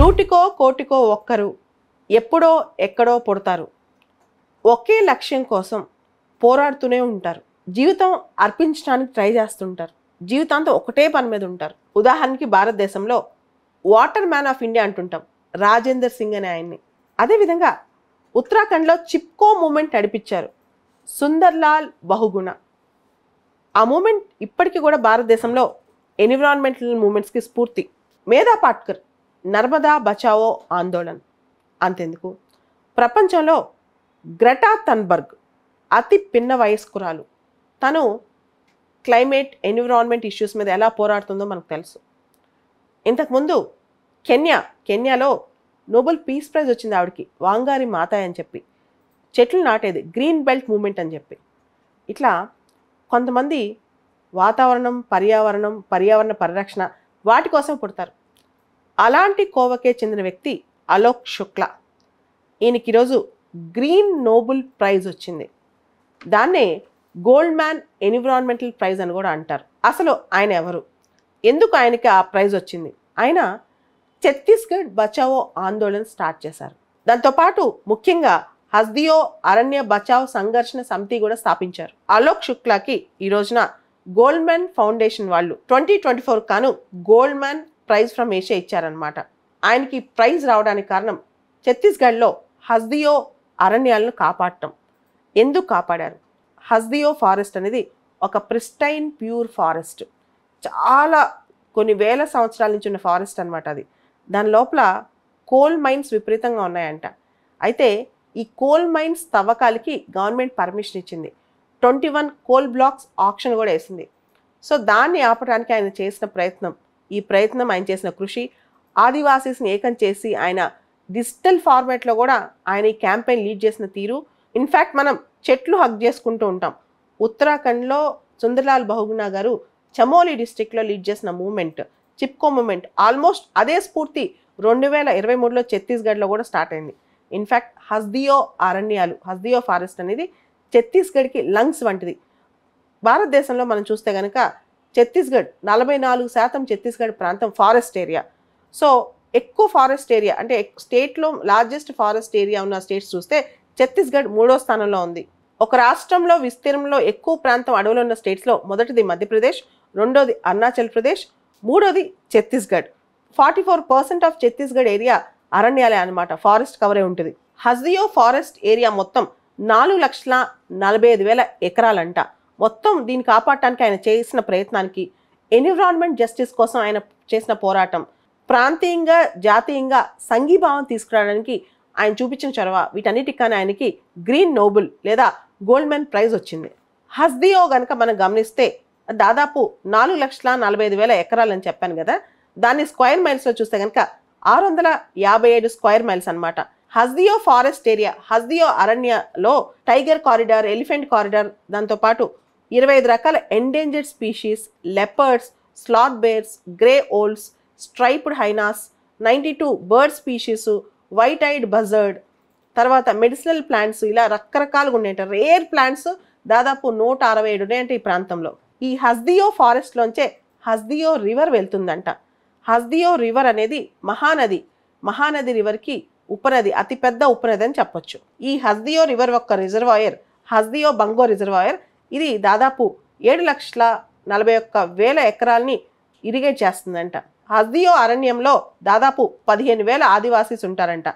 నూటికో కోటికో ఒక్కరు ఎప్పుడో ఎక్కడో పుడతారు. ఒకే లక్ష్యం కోసం పోరాడుతూనే ఉంటారు. జీవితం అర్పించడానికి ట్రై చేస్తుంటారు. జీవితాంతం ఒకటే పని మీద ఉంటారు. ఉదాహరణకి భారతదేశంలో వాటర్ మ్యాన్ ఆఫ్ ఇండియా అంటుంటాం రాజేందర్ సింగ్ అనే ఆయన్ని. అదేవిధంగా ఉత్తరాఖండ్లో చిప్కో మూమెంట్ నడిపించారు సుందర్లాల్ బహుగుణ. ఆ మూమెంట్ ఇప్పటికీ కూడా భారతదేశంలో ఎన్విరాన్మెంటల్ మూమెంట్స్కి స్ఫూర్తి. మేధా పాట్కర్ నర్మదా బచావో ఆందోళన్. అంతెందుకు, ప్రపంచంలో గ్రెటా థన్బర్గ్ అతి పిన్న వయస్కురాలు. తను క్లైమేట్ ఎన్విరాన్మెంట్ ఇష్యూస్ మీద ఎలా పోరాడుతుందో మనకు తెలుసు. ఇంతకుముందు కెన్యాలో నోబెల్ పీస్ ప్రైజ్ వచ్చింది ఆవిడకి, వాంగారి మాతాయ్ అని చెప్పి. చెట్లు నాటేది, గ్రీన్ బెల్ట్ మూమెంట్ అని చెప్పి. ఇట్లా కొంతమంది వాతావరణం, పర్యావరణ పరిరక్షణ వాటి కోసం పుడతారు. అలాంటి కోవకే చెందిన వ్యక్తి అలోక్ శుక్లా. ఈయనకి ఈరోజు గ్రీన్ నోబెల్ ప్రైజ్ వచ్చింది. దాన్నే గోల్డ్ మ్యాన్ ఎన్విరాన్మెంటల్ ప్రైజ్ అని కూడా అంటారు. అసలు ఆయన ఎవరు, ఎందుకు ఆయనకి ఆ ప్రైజ్ వచ్చింది? ఆయన ఛత్తీస్గఢ్ బచావో ఆందోళన స్టార్ట్ చేశారు. దాంతోపాటు ముఖ్యంగా హస్దియో అరణ్య బచావ్ సంఘర్షణ సమితి కూడా స్థాపించారు. అలోక్ శుక్లాకి ఈ రోజున గోల్డ్ మ్యాన్ ఫౌండేషన్ వాళ్ళు 2024 కాను Goldman prize from Asia ఇచ్చారనమాట. ఆయనకి ప్రైజ్ రావడానికి కారణం ఛత్తీస్గఢ్లో హస్దియో అరణ్యాలను కాపాడటం. ఎందుకు కాపాడారు? హస్దియో ఫారెస్ట్ అనేది ఒక ప్రిస్టైన్ ప్యూర్ ఫారెస్ట్, చాలా కొన్ని వేల సంవత్సరాల నుంచి ఉన్న ఫారెస్ట్ అనమాట అది. దాని లోపల కోల్ మైన్స్ విపరీతంగా ఉన్నాయంట. అయితే ఈ కోల్ మైన్స్ తవ్వకాలకి గవర్నమెంట్ పర్మిషన్ ఇచ్చింది. 21 కోల్ బ్లాక్స్ ఆక్షన్ కూడా వేసింది. సో దాన్ని ఆపడానికి ఆయన చేసిన ప్రయత్నం, ఆయన చేసిన కృషి, ఆదివాసీస్ని ఏకం చేసి ఆయన డిజిటల్ ఫార్మాట్లో కూడా ఆయన ఈ క్యాంపెయిన్ లీడ్ చేసిన తీరు. ఇన్ఫ్యాక్ట్ మనం చెట్లు హగ్ చేసుకుంటూ ఉంటాం. ఉత్తరాఖండ్లో సుందర్లాల్ బహుగుణ గారు చమోలి డిస్ట్రిక్ట్లో లీడ్ చేసిన మూమెంట్ చిప్కో మూమెంట్, ఆల్మోస్ట్ అదే స్ఫూర్తి 2023లో ఛత్తీస్గఢ్లో కూడా స్టార్ట్ అయింది. ఇన్ఫ్యాక్ట్ హస్దియో అరణ్యాలు, హస్దియో ఫారెస్ట్ అనేది ఛత్తీస్గఢ్కి లంగ్స్ వంటిది. భారతదేశంలో మనం చూస్తే కనుక ఛత్తీస్గఢ్ 44% ఛత్తీస్గఢ్ ప్రాంతం ఫారెస్ట్ ఏరియా. సో ఎక్కువ ఫారెస్ట్ ఏరియా అంటే స్టేట్లో లార్జెస్ట్ ఫారెస్ట్ ఏరియా ఉన్న స్టేట్స్ చూస్తే ఛత్తీస్గఢ్ 3వ స్థానంలో ఉంది. ఒక రాష్ట్రంలో విస్తీర్ణంలో ఎక్కువ ప్రాంతం అడవులు ఉన్న స్టేట్స్లో మొదటిది మధ్యప్రదేశ్, రెండోది అరుణాచల్ ప్రదేశ్, మూడోది ఛత్తీస్గఢ్. 44% ఆఫ్ ఛత్తీస్గఢ్ ఏరియా అరణ్యాలే అనమాట, ఫారెస్ట్ కవరే ఉంటుంది. హస్దియో ఫారెస్ట్ ఏరియా మొత్తం 4,45,000 ఎకరాలంట. మొత్తం దీన్ని కాపాడటానికి ఆయన చేసిన ప్రయత్నానికి, ఎన్విరాన్మెంట్ జస్టిస్ కోసం ఆయన చేసిన పోరాటం, ప్రాంతీయంగా జాతీయంగా సంఘీభావం తీసుకురావడానికి ఆయన చూపించిన చొరవ, వీటన్నిటికన్నా ఆయనకి గ్రీన్ నోబెల్ లేదా గోల్డ్ మ్యాన్ ప్రైజ్ వచ్చింది. హస్దియో కనుక మనం గమనిస్తే దాదాపు 4,45,000 ఎకరాలు అని చెప్పాను కదా, దాన్ని స్క్వేర్ మైల్స్లో చూస్తే కనుక 657 స్క్వేర్ మైల్స్ అనమాట. హస్దియో ఫారెస్ట్ ఏరియా, హస్దియో అరణ్యలో టైగర్ కారిడార్, ఎలిఫెంట్ కారిడార్, దాంతోపాటు 25 రకాల endangered species, leopards, sloth bears, grey owls, striped hyenas, 92 bird species, white eyed buzzard, తర్వాత మెడిసినల్ ప్లాంట్స్, ఇలా రకరకాలుగా ఉన్నాయంట. రేర్ ప్లాంట్స్ దాదాపు 167 ఉన్నాయంట ఈ ప్రాంతంలో. ఈ హస్దియో ఫారెస్ట్లోంచే హస్దియో రివర్ వెళ్తుందంట. హస్దియో రివర్ అనేది మహానది రివర్కి ఉపనది, అతిపెద్ద ఉపనది అని చెప్పొచ్చు. ఈ హస్దియో రివర్ యొక్క రిజర్వాయర్ హస్దియో బంగో రిజర్వాయర్. ఇది దాదాపు 7,41,000 ఎకరాలని ఇరిగేట్ చేస్తుందంట. హస్దియో అరణ్యంలో దాదాపు 15,000 ఆదివాసీస్ ఉంటారంట.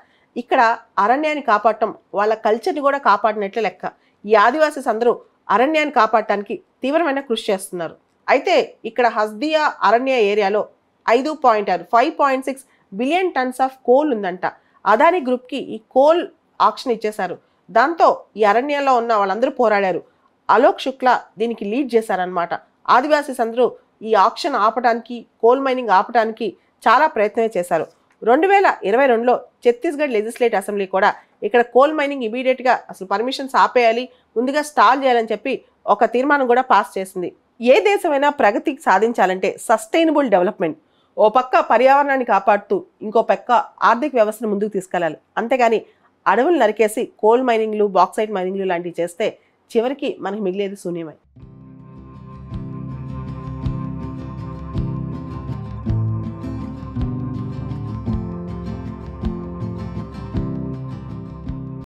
ఇక్కడ అరణ్యాన్ని కాపాడటం వాళ్ళ కల్చర్ని కూడా కాపాడినట్లే లెక్క. ఈ ఆదివాసీస్ అందరూ అరణ్యాన్ని కాపాడటానికి తీవ్రమైన కృషి చేస్తున్నారు. అయితే ఇక్కడ హస్దియా అరణ్య ఏరియాలో 5.6 బిలియన్ టన్స్ ఆఫ్ కోల్ ఉందంట. అదానీ గ్రూప్కి ఈ కోల్ ఆక్షన్ ఇచ్చేశారు. దాంతో ఈ అరణ్యంలో ఉన్న వాళ్ళందరూ పోరాడారు. అలోక్ శుక్లా దీనికి లీడ్ చేశారనమాట. ఆదివాసీస్ అందరూ ఈ ఆక్షన్ ఆపడానికి, కోల్ మైనింగ్ ఆపడానికి చాలా ప్రయత్నమే చేశారు. 2022లో ఛత్తీస్గఢ్ లెజిస్లేటివ్ అసెంబ్లీ కూడా ఇక్కడ కోల్ మైనింగ్ ఇమీడియట్గా అసలు పర్మిషన్స్ ఆపేయాలి, ముందుగా స్టాల్ చేయాలని చెప్పి ఒక తీర్మానం కూడా పాస్ చేసింది. ఏ దేశమైనా ప్రగతికి సాధించాలంటే సస్టైనబుల్ డెవలప్మెంట్, ఓ పక్క పర్యావరణాన్ని కాపాడుతూ ఇంకో పక్క ఆర్థిక వ్యవస్థను ముందుకు తీసుకెళ్లాలి. అంతేగాని అడవులు నరికేసి కోల్ మైనింగ్లు, బాక్సైట్ మైనింగ్లు లాంటివి చేస్తే చివరికి మనకి మిగిలేది శూన్యమే.